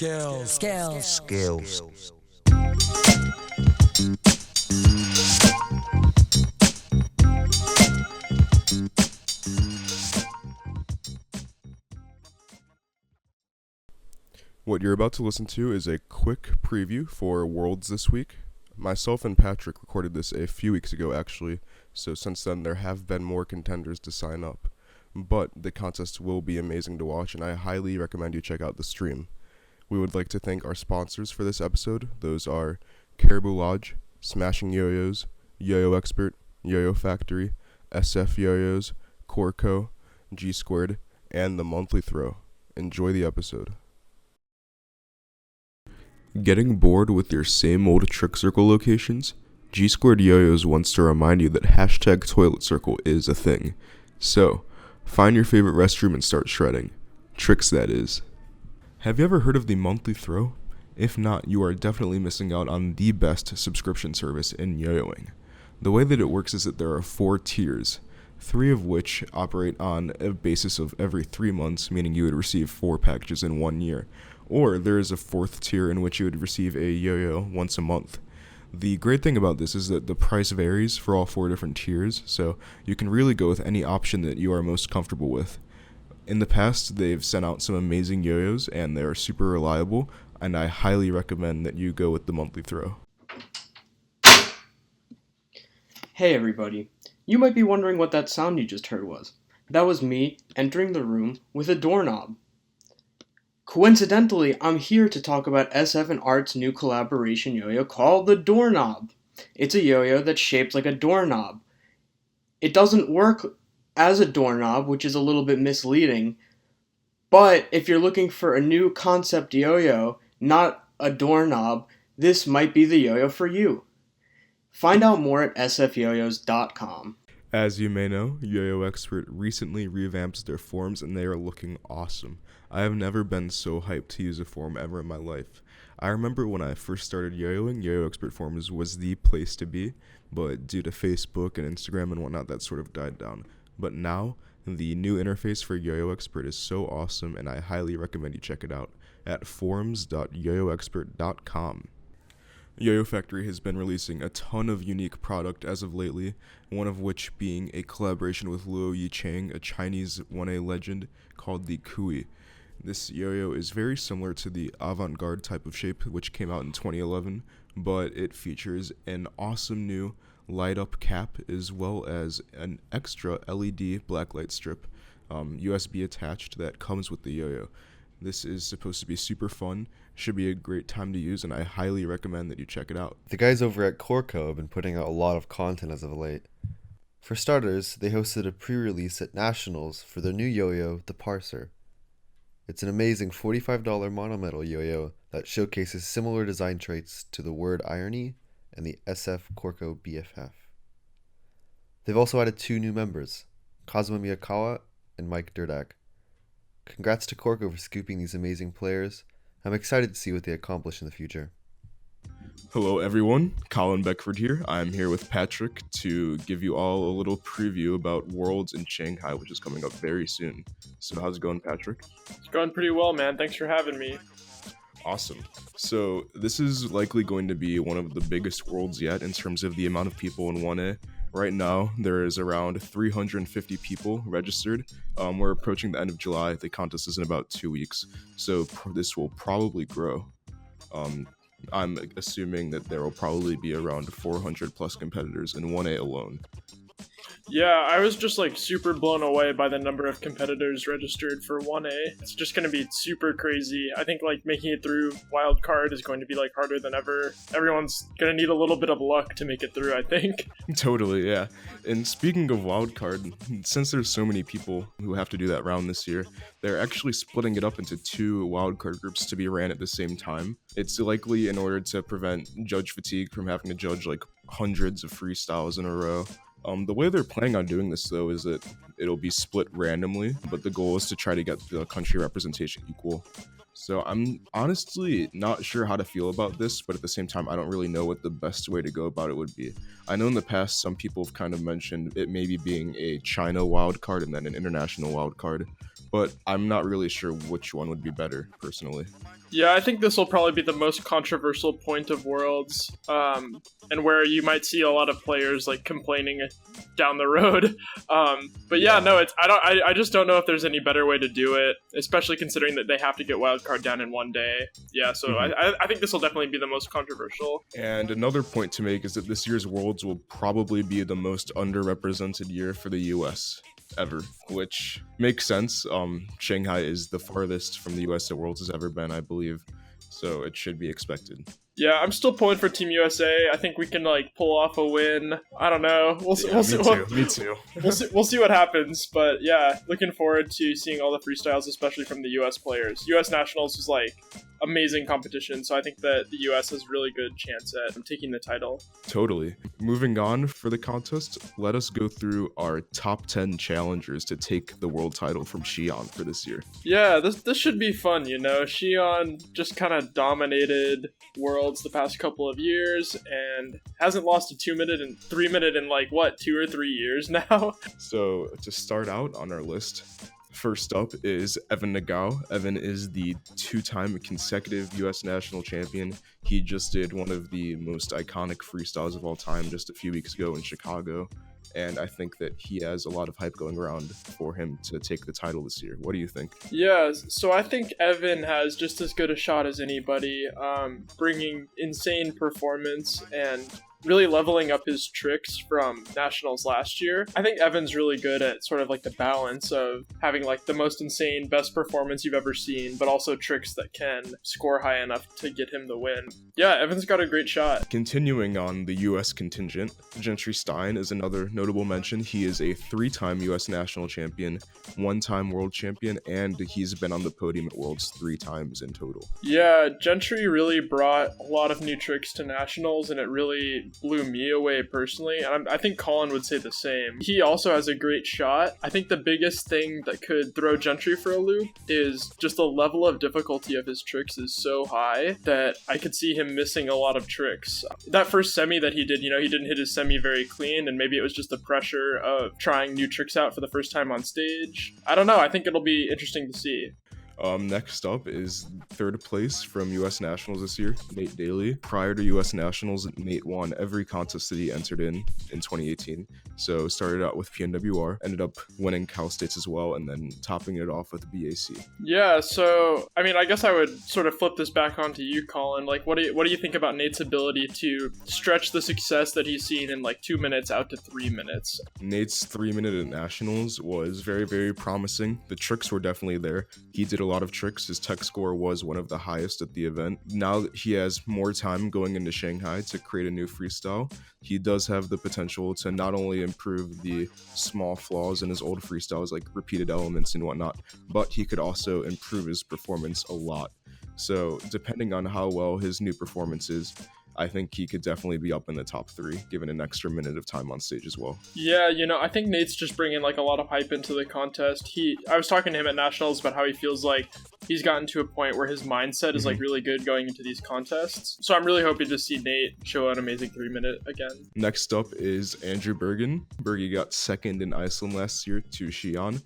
Skills. What you're about to listen to is a quick preview for Worlds this week. Myself and Patrick recorded this a few weeks ago actually, so since then there have been more contenders to sign up. But the contest will be amazing to watch, and I highly recommend you check out the stream. We would like to thank our sponsors for this episode. Those are Caribou Lodge, Smashing Yo-Yos, Yo-Yo Expert, Yo-Yo Factory, SF Yo-Yos, Corco, G Squared, and The Monthly Throw. Enjoy the episode. Getting bored with your same old trick circle locations? G Squared Yo-Yos wants to remind you that hashtag toilet circle is a thing. So, find your favorite restroom and start shredding. Tricks, that is. Have you ever heard of the Monthly Throw? If not, you are definitely missing out on the best subscription service in yo-yoing. The way that it works is that there are 4 tiers, 3 of which operate on a basis of every 3 months, meaning you would receive 4 packages in 1 year. Or there is a 4th tier in which you would receive a yo-yo once a month. The great thing about this is that the price varies for all 4 different tiers, so you can really go with any option that you are most comfortable with. In the past, they've sent out some amazing yo-yos, and they are super reliable, and I highly recommend that you go with the Monthly Throw. Hey everybody, you might be wondering what that sound you just heard was. That was me entering the room with a doorknob. Coincidentally, I'm here to talk about SF and Art's new collaboration yo-yo called the Doorknob. It's a yo-yo that's shaped like a doorknob. It doesn't work as a doorknob, which is a little bit misleading, but if you're looking for a new concept yo-yo, not a doorknob, this might be the yo-yo for you. Find out more at sfyoyos.com. As you may know, Yo-Yo Expert recently revamped their forms and they are looking awesome. I have never been so hyped to use a form ever in my life. I remember when I first started yo-yoing, Yo-Yo Expert forms was the place to be, but due to Facebook and Instagram and whatnot, that sort of died down. But now, the new interface for Yo-Yo Expert is so awesome, and I highly recommend you check it out at forums.yoyoexpert.com. Yo-Yo Factory has been releasing a ton of unique product as of lately, one of which being a collaboration with Luo Yichang, a Chinese 1A legend, called the Kui. This yo-yo is very similar to the avant-garde type of shape, which came out in 2011, but it features an awesome new light-up cap as well as an extra LED blacklight strip, USB attached, that comes with the yo-yo. This is supposed to be super fun, should be a great time to use, and I highly recommend that you check it out. The guys over at Corco have been putting out a lot of content as of late. For starters, they hosted a pre-release at Nationals for their new yo-yo, the Parser. It's an amazing $45 monometal yo-yo that showcases similar design traits to the word irony and the SF Corco BFF. They've also added 2 new members, Kazuma Miyakawa and Mike Durdak. Congrats to Corco for scooping these amazing players. I'm excited to see what they accomplish in the future. Hello everyone, Colin Beckford here. I'm here with Patrick to give you all a little preview about Worlds in Shanghai, which is coming up very soon. So how's it going, Patrick? It's going pretty well, man. Thanks for having me. Awesome. So this is likely going to be one of the biggest Worlds yet in terms of the amount of people in 1A. Right now, there is around 350 people registered. We're approaching the end of July. The contest is in about 2 weeks, so this will probably grow. I'm assuming that there will probably be around 400 plus competitors in 1A alone. Yeah, I was just super blown away by the number of competitors registered for 1A. It's just going to be super crazy. I think making it through wildcard is going to be harder than ever. Everyone's going to need a little bit of luck to make it through, I think. Totally, yeah. And speaking of wildcard, since there's so many people who have to do that round this year, they're actually splitting it up into 2 wildcard groups to be ran at the same time. It's likely in order to prevent judge fatigue from having to judge hundreds of freestyles in a row. The way they're planning on doing this, though, is that it'll be split randomly, but the goal is to try to get the country representation equal. So I'm honestly not sure how to feel about this, but at the same time, I don't really know what the best way to go about it would be. I know in the past, some people have kind of mentioned it maybe being a China wildcard and then an international wildcard. but I'm not really sure which one would be better, personally. Yeah, I think this will probably be the most controversial point of Worlds, and where you might see a lot of players like complaining down the road. But yeah, no, I just don't know if there's any better way to do it, especially considering that they have to get wildcard down in one day. Yeah, so I think this will definitely be the most controversial. And another point to make is that this year's Worlds will probably be the most underrepresented year for the US ever, which makes sense. Shanghai is the farthest from the US that Worlds has ever been, I believe, so it should be expected. Yeah, I'm still pulling for Team USA. I think we can like pull off a win. I don't know. We'll see. Me too. We'll see what happens. But yeah, looking forward to seeing all the freestyles, especially from the US players. US Nationals was like amazing competition, so I think that the US has a really good chance at taking the title. Totally. Moving on for the contest, let us go through our top 10 challengers to take the world title from Shion for this year. Yeah, this should be fun, you know. Shion just kind of dominated Worlds the past couple of years and hasn't lost a 2-minute and 3-minute in like, what, 2 or 3 years now? So to start out on our list, first up is Evan Nagao. Evan is the 2-time consecutive US national champion. He just did one of the most iconic freestyles of all time just a few weeks ago in Chicago. And I think that he has a lot of hype going around for him to take the title this year. What do you think? Yeah, so I think Evan has just as good a shot as anybody, bringing insane performance and really leveling up his tricks from nationals last year. I think Evan's really good at sort of like the balance of having like the most insane, best performance you've ever seen, but also tricks that can score high enough to get him the win. Yeah, Evan's got a great shot. Continuing on the US contingent, Gentry Stein is another notable mention. He is a 3-time US national champion, 1-time world champion, and he's been on the podium at Worlds 3 times in total. Yeah, Gentry really brought a lot of new tricks to nationals, and it really blew me away personally, and I think Colin would say the same. He also has a great shot. I think the biggest thing that could throw Gentry for a loop is just the level of difficulty of his tricks is so high that I could see him missing a lot of tricks. That first semi that he did, you know, he didn't hit his semi very clean, and maybe it was just the pressure of trying new tricks out for the first time on stage. I don't know, I think it'll be interesting to see. Next up is 3rd place from US Nationals this year, Nate Daly. Prior to US Nationals, Nate won every contest that he entered in 2018. So started out with PNWR, ended up winning Cal States as well, and then topping it off with BAC. Yeah, so I mean, I guess I would sort of flip this back onto you, Colin. Like, what do you think about Nate's ability to stretch the success that he's seen in like 2 minutes out to 3 minutes? Nate's 3-minute at Nationals was very, very promising. The tricks were definitely there. He did a lot of tricks. His tech score was one of the highest at the event. Now that he has more time going into Shanghai to create a new freestyle, he does have the potential to not only improve the small flaws in his old freestyles like repeated elements and whatnot, but he could also improve his performance a lot. So depending on how well his new performance is, I think he could definitely be up in the top 3, given an extra minute of time on stage as well. Yeah, you know, I think Nate's just bringing like a lot of hype into the contest. I was talking to him at Nationals about how he feels like he's gotten to a point where his mindset is like really good going into these contests. So I'm really hoping to see Nate show an amazing 3-minute again. Next up is Andrew Bergen. Bergie got 2nd in Iceland last year to Shion.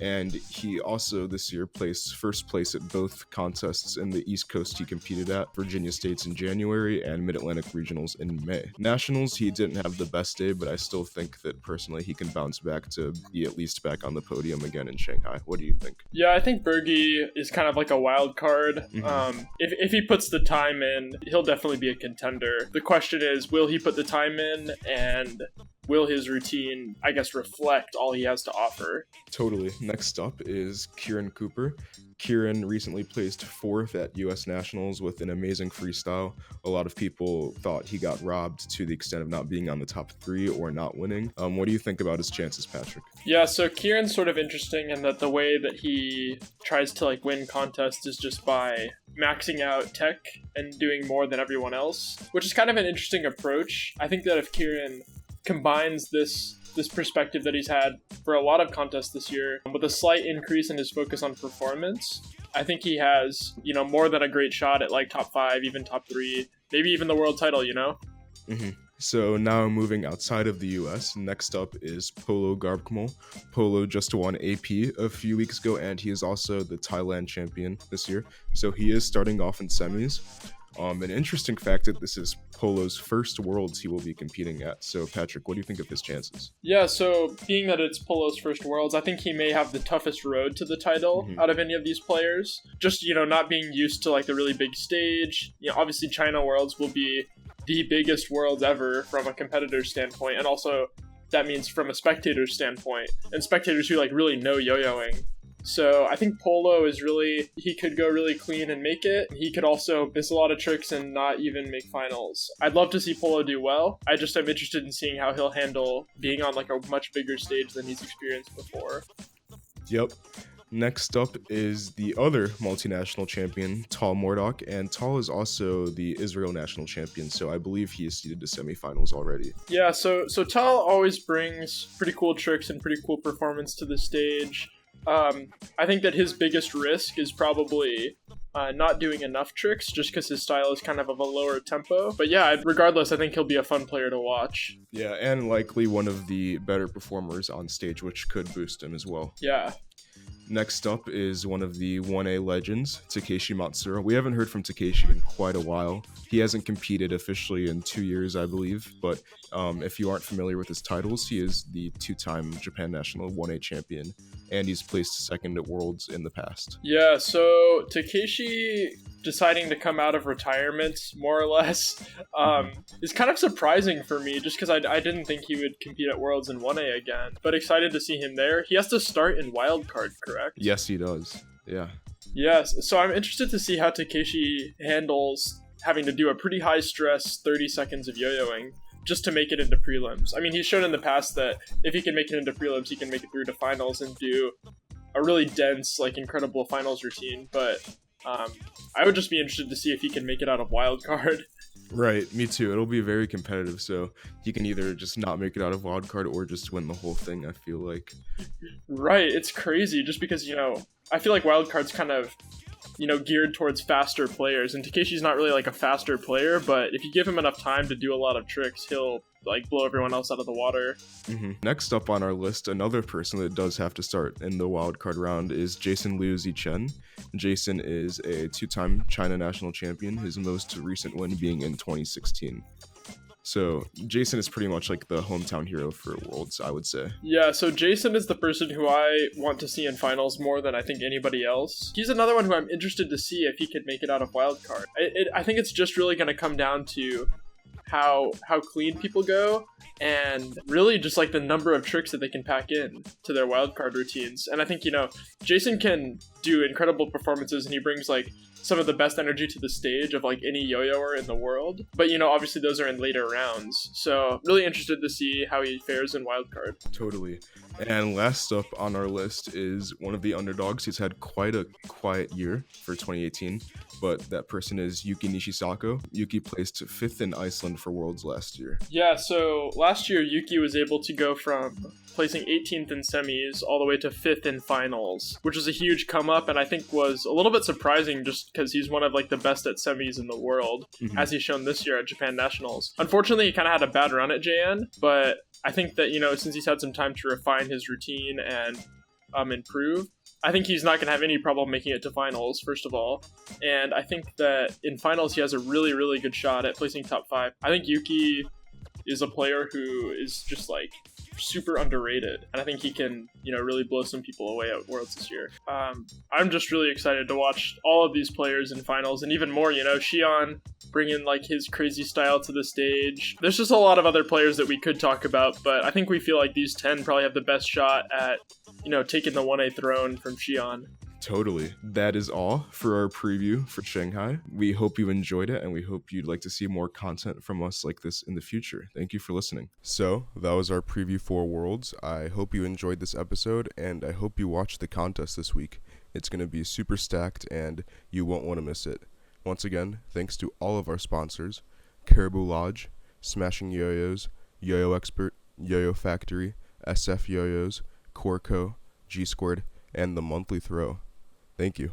And he also this year placed 1st place at both contests in the East Coast he competed at, Virginia States in January and Mid-Atlantic Regionals in May. Nationals, he didn't have the best day, but I still think that personally he can bounce back to be at least back on the podium again in Shanghai. What do you think? Yeah, I think Bergie is kind of like a wild card. If he puts the time in, he'll definitely be a contender. The question is, will he put the time in, and will his routine, I guess, reflect all he has to offer? Totally. Next up is Kieran Cooper. Kieran recently placed 4th at US Nationals with an amazing freestyle. A lot of people thought he got robbed to the extent of not being on the top 3 or not winning. What do you think about his chances, Patrick? Yeah, so Kieran's sort of interesting in that the way that he tries to like win contests is just by maxing out tech and doing more than everyone else, which is kind of an interesting approach. I think that if Kieran combines this perspective that he's had for a lot of contests this year with a slight increase in his focus on performance, I think he has, you know, more than a great shot at like top 5, even top 3, maybe even the world title, you know? So now moving outside of the US, next up is Polo Garbkmal. Polo just won AP a few weeks ago, and he is also the Thailand champion this year. So he is starting off in semis. An interesting fact that this is Polo's first Worlds he will be competing at. So Patrick, what do you think of his chances? Yeah, so being that it's Polo's first Worlds, I think he may have the toughest road to the title out of any of these players. Just, not being used to like the really big stage. Obviously China Worlds will be the biggest Worlds ever from a competitor standpoint, and also that means from a spectator standpoint, and spectators who like really know yo-yoing. So I think Polo is he could go really clean and make it. He could also miss a lot of tricks and not even make finals. I'd love to see Polo do well. I just am interested in seeing how he'll handle being on like a much bigger stage than he's experienced before. Yep. Next up is the other multinational champion, Tal Mordok, and Tal is also the Israel national champion, so I believe he is seeded to semifinals already. Yeah, so Tal always brings pretty cool tricks and pretty cool performance to the stage. I think that his biggest risk is probably not doing enough tricks, just because his style is kind of a lower tempo. But yeah, regardless, I think he'll be a fun player to watch. Yeah, and likely one of the better performers on stage, which could boost him as well. Yeah. Next up is one of the 1A legends, Takeshi Matsura. We haven't heard from Takeshi in quite a while. He hasn't competed officially in 2 years, I believe, but if you aren't familiar with his titles, he is the two-time Japan National 1A champion, and he's placed second at Worlds in the past. Yeah, so Takeshi deciding to come out of retirement, more or less, is kind of surprising for me, just because I didn't think he would compete at Worlds in 1A again, but excited to see him there. He has to start in wildcard, correct? Yes, he does. Yeah. Yes, so I'm interested to see how Takeshi handles having to do a pretty high stress 30 seconds of yo-yoing just to make it into prelims. I mean, he's shown in the past that if he can make it into prelims, he can make it through to finals and do a really dense, like, incredible finals routine, but I would just be interested to see if he can make it out of wildcard. Right, me too. It'll be very competitive, so he can either just not make it out of wildcard or just win the whole thing, I feel like. Right, it's crazy, just because, I feel like wildcard's kind of, geared towards faster players, and Takeshi's not really like a faster player, but if you give him enough time to do a lot of tricks, he'll like blow everyone else out of the water. Next up on our list, another person that does have to start in the wildcard round is Jason Liu Zichen. Jason is a two-time China national champion, his most recent win being in 2016. So Jason is pretty much like the hometown hero for Worlds, I would say. Yeah, so Jason is the person who I want to see in finals more than I think anybody else. He's another one who I'm interested to see if he could make it out of wildcard. I think it's just really going to come down to how clean people go, and really just like the number of tricks that they can pack in to their wildcard routines. And I think, Jason can do incredible performances, and he brings like some of the best energy to the stage of like any yo-yoer in the world. But, obviously those are in later rounds. So really interested to see how he fares in wildcard. Totally. And last up on our list is one of the underdogs. He's had quite a quiet year for 2018, but that person is Yuki Nishisako. Yuki placed 5th in Iceland for Worlds last year. Yeah, so last year Yuki was able to go from placing 18th in semis all the way to 5th in finals, which was a huge come up, and I think was a little bit surprising just because he's one of like the best at semis in the world, as he's shown this year at Japan Nationals. Unfortunately, he kind of had a bad run at JN, but I think that, since he's had some time to refine his routine and improve, I think he's not going to have any problem making it to finals, first of all. And I think that in finals, he has a really, really good shot at placing top 5. I think Yuki is a player who is just like super underrated, and I think he can, really blow some people away at Worlds this year. I'm just really excited to watch all of these players in finals, and even more, Shion bringing like his crazy style to the stage. There's just a lot of other players that we could talk about, but I think we feel like these 10 probably have the best shot at, taking the 1A throne from Shion. Totally. That is all for our preview for Shanghai. We hope you enjoyed it, and we hope you'd like to see more content from us like this in the future. Thank you for listening. So, that was our preview for Worlds. I hope you enjoyed this episode, and I hope you watch the contest this week. It's going to be super stacked, and you won't want to miss it. Once again, thanks to all of our sponsors: Caribou Lodge, Smashing Yo-Yos, Yo-Yo Expert, Yo-Yo Factory, SF Yo-Yos, Corco, G Squared, and The Monthly Throw. Thank you.